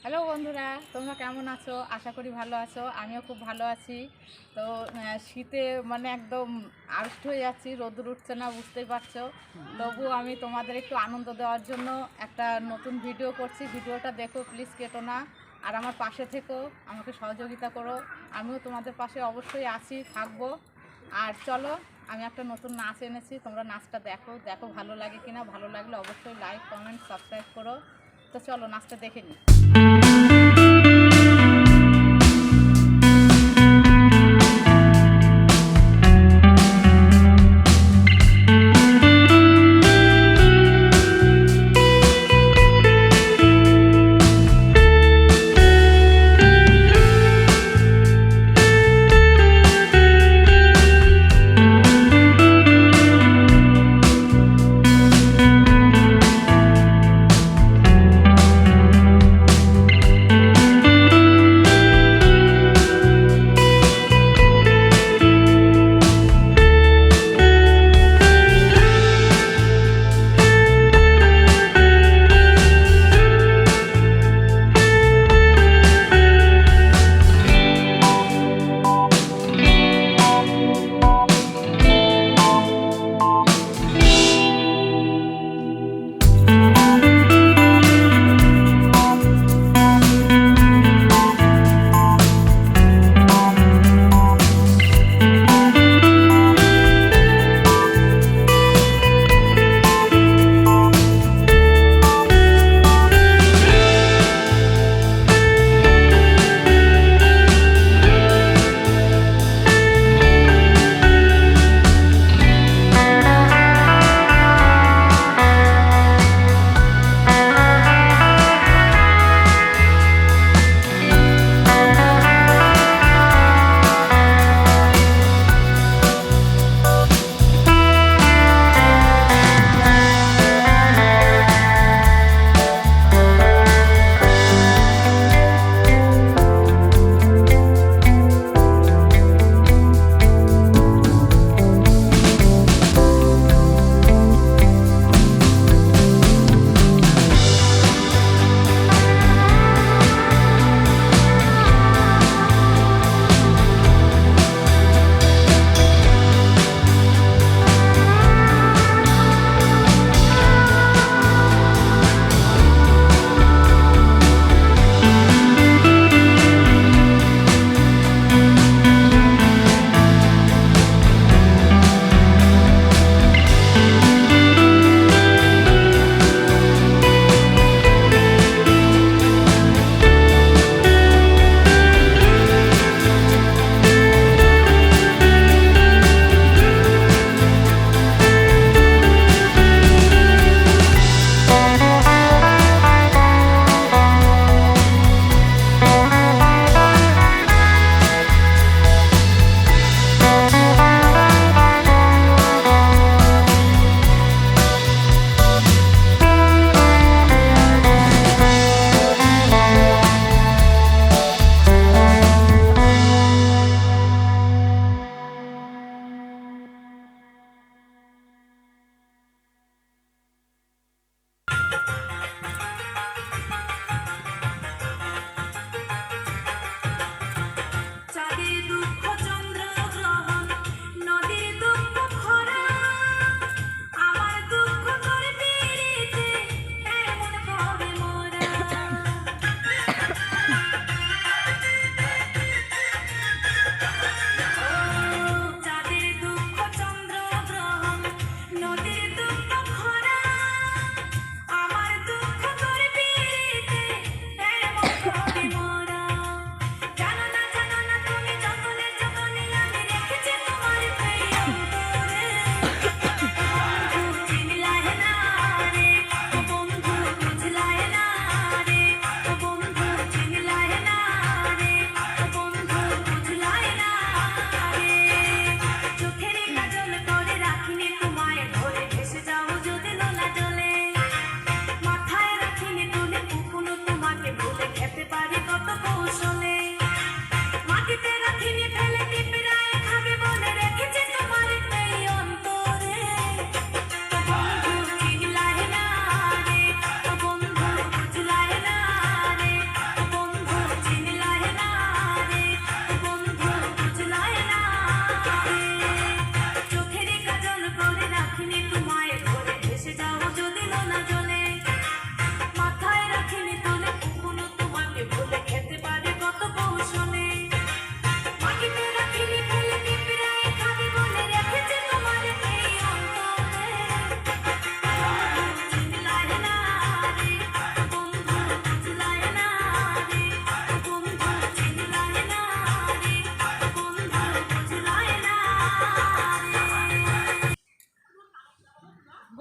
Hello বন্ধুরা, তোমরা কেমন আছো? আশা করি ভালো আছো। আমিও খুব ভালো আছি। তো শীতে একদম আড়ষ্ট হয়ে যাচ্ছি, রোদ্দুর উঠছে না, বুঝতেই পারছো। তবুও আমি তোমাদের একটু আনন্দ দেওয়ার জন্য একটা নতুন ভিডিও করছি। ভিডিওটা দেখো, প্লিজ কেটো না। আর আমার পাশে থেকো, আমাকে সহযোগিতা করো। আমিও তোমাদের পাশে অবশ্যই আছি, থাকবো। আর চলো, আমি একটা নতুন নাচ এনেছি, তোমরা নাচটা দেখো দেখো ভালো লাগে কিনা। ভালো লাগলে অবশ্যই লাইক, কমেন্ট, সাবস্ক্রাইব করো। তো চলো নাচটা দেখে নিই।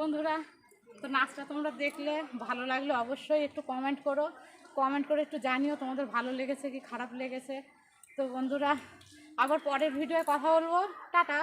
বন্ধুরা, তো নাচটা তোমরা দেখলে, ভালো লাগলে অবশ্যই একটু কমেন্ট করো, কমেন্ট করে একটু জানিও তোমাদের ভালো লেগেছে কি খারাপ লেগেছে। তো বন্ধুরা, আবার পরের ভিডিওয়ে কথা বলবো। টাটা।